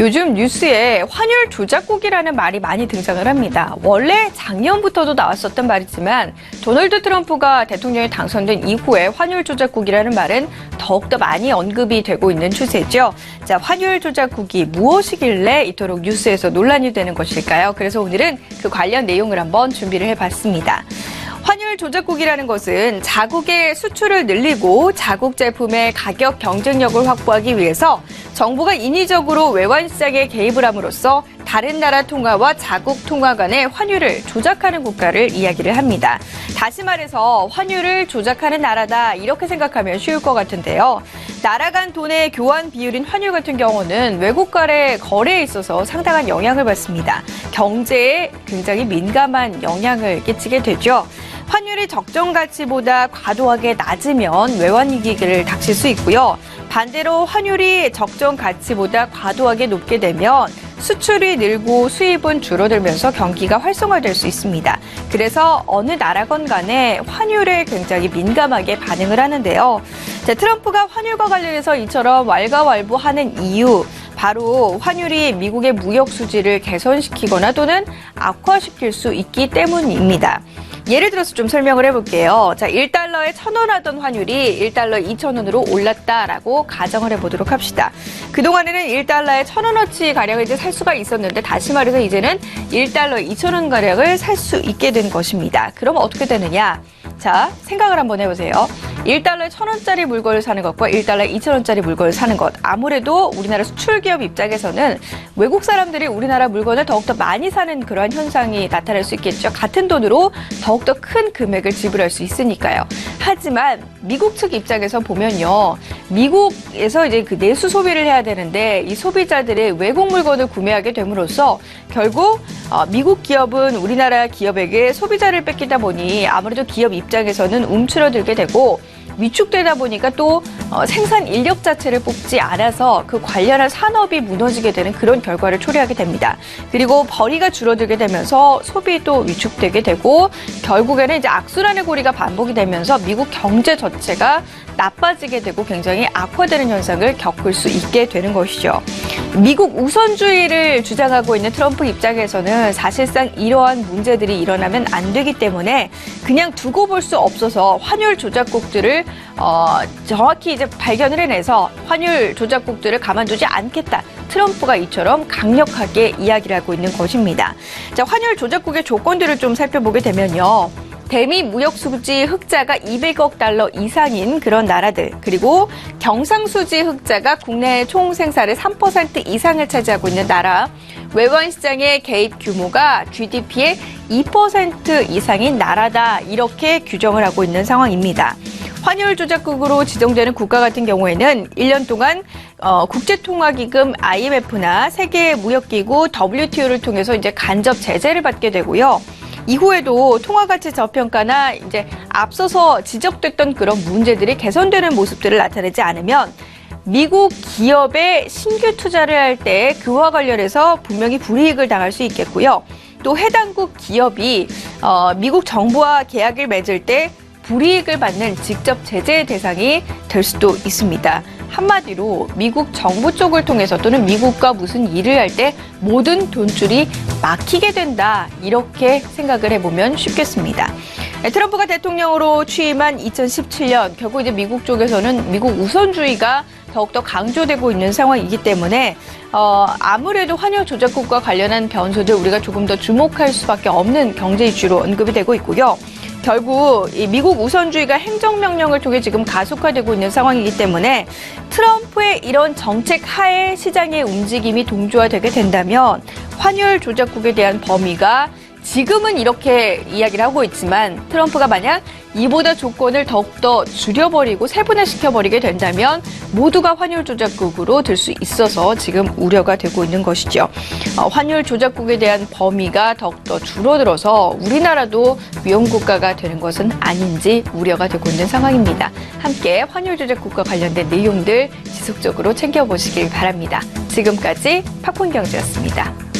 요즘 뉴스에 환율 조작국이라는 말이 많이 등장을 합니다. 원래 작년부터도 나왔었던 말이지만 도널드 트럼프가 대통령에 당선된 이후에 환율 조작국이라는 말은 더욱더 많이 언급이 되고 있는 추세죠. 자, 환율 조작국이 무엇이길래 이토록 뉴스에서 논란이 되는 것일까요? 그래서 오늘은 그 관련 내용을 한번 준비를 해봤습니다. 환율 조작국이라는 것은 자국의 수출을 늘리고 자국 제품의 가격 경쟁력을 확보하기 위해서 정부가 인위적으로 외환 시장에 개입을 함으로써 다른 나라 통화와 자국 통화 간의 환율을 조작하는 국가를 이야기를 합니다. 다시 말해서 환율을 조작하는 나라다 이렇게 생각하면 쉬울 것 같은데요. 나라 간 돈의 교환 비율인 환율 같은 경우는 외국 간의 거래에 있어서 상당한 영향을 받습니다. 경제에 굉장히 민감한 영향을 끼치게 되죠. 환율이 적정 가치보다 과도하게 낮으면 외환 위기를 닥칠 수 있고요. 반대로 환율이 적정 가치보다 과도하게 높게 되면 수출이 늘고 수입은 줄어들면서 경기가 활성화될 수 있습니다. 그래서 어느 나라건 간에 환율에 굉장히 민감하게 반응을 하는데요. 자, 트럼프가 환율과 관련해서 이처럼 왈가왈부하는 이유, 바로 환율이 미국의 무역 수지를 개선시키거나 또는 악화시킬 수 있기 때문입니다. 예를 들어서 좀 설명을 해볼게요. 자, 1달러에 1,000원 하던 환율이 1달러 2,000원으로 올랐다라고 가정을 해보도록 합시다. 그동안에는 1달러에 1,000원어치 가량을 이제 살 수가 있었는데 다시 말해서 이제는 1달러 2,000원 가량을 살 수 있게 된 것입니다. 그럼 어떻게 되느냐? 자, 생각을 한번 해보세요. 1달러에 1,000원짜리 물건을 사는 것과 1달러에 2,000원짜리 물건을 사는 것. 아무래도 우리나라 수출기업 입장에서는 외국 사람들이 우리나라 물건을 더욱더 많이 사는 그러한 현상이 나타날 수 있겠죠. 같은 돈으로 더욱더 큰 금액을 지불할 수 있으니까요. 하지만 미국 측 입장에서 보면요. 미국에서 이제 그 내수 소비를 해야 되는데 이 소비자들이 외국 물건을 구매하게 됨으로써 결국 미국 기업은 우리나라 기업에게 소비자를 뺏기다 보니 아무래도 기업 입장에서는 움츠러들게 되고 위축되다 보니까 또 생산 인력 자체를 뽑지 않아서 그 관련한 산업이 무너지게 되는 그런 결과를 초래하게 됩니다. 그리고 벌이가 줄어들게 되면서 소비도 위축되게 되고 결국에는 이제 악순환의 고리가 반복이 되면서 미국 경제 전체가 나빠지게 되고 굉장히 악화되는 현상을 겪을 수 있게 되는 것이죠. 미국 우선주의를 주장하고 있는 트럼프 입장에서는 사실상 이러한 문제들이 일어나면 안 되기 때문에 그냥 두고 볼 수 없어서 환율 조작국들을 정확히 이제 발견을 해내서 환율 조작국들을 가만두지 않겠다. 트럼프가 이처럼 강력하게 이야기를 하고 있는 것입니다. 자, 환율 조작국의 조건들을 좀 살펴보게 되면요. 대미 무역 수지 흑자가 200억 달러 이상인 그런 나라들, 그리고 경상수지 흑자가 국내 총 생산의 3% 이상을 차지하고 있는 나라, 외환 시장의 개입 규모가 GDP의 2% 이상인 나라다, 이렇게 규정을 하고 있는 상황입니다. 환율 조작국으로 지정되는 국가 같은 경우에는 1년 동안 국제통화기금 IMF나 세계무역기구 WTO를 통해서 이제 간접 제재를 받게 되고요. 이후에도 통화가치 저평가나 이제 앞서서 지적됐던 그런 문제들이 개선되는 모습들을 나타내지 않으면 미국 기업에 신규 투자를 할 때 그와 관련해서 분명히 불이익을 당할 수 있겠고요. 또 해당국 기업이 미국 정부와 계약을 맺을 때 불이익을 받는 직접 제재 대상이 될 수도 있습니다. 한마디로 미국 정부 쪽을 통해서 또는 미국과 무슨 일을 할 때 모든 돈줄이 막히게 된다, 이렇게 생각을 해보면 쉽겠습니다. 트럼프가 대통령으로 취임한 2017년 결국 이제 미국 쪽에서는 미국 우선주의가 더욱더 강조되고 있는 상황이기 때문에 아무래도 환율 조작국과 관련한 변수들 우리가 조금 더 주목할 수밖에 없는 경제 이슈로 언급이 되고 있고요. 결국 이 미국 우선주의가 행정명령을 통해 지금 가속화되고 있는 상황이기 때문에 트럼프의 이런 정책 하에 시장의 움직임이 동조화되게 된다면 환율 조작국에 대한 범위가 지금은 이렇게 이야기를 하고 있지만 트럼프가 만약 이보다 조건을 더욱더 줄여버리고 세분화시켜버리게 된다면 모두가 환율 조작국으로 될 수 있어서 지금 우려가 되고 있는 것이죠. 환율 조작국에 대한 범위가 더욱더 줄어들어서 우리나라도 위험국가가 되는 것은 아닌지 우려가 되고 있는 상황입니다. 함께 환율 조작국과 관련된 내용들 지속적으로 챙겨보시길 바랍니다. 지금까지 팝콘경제였습니다.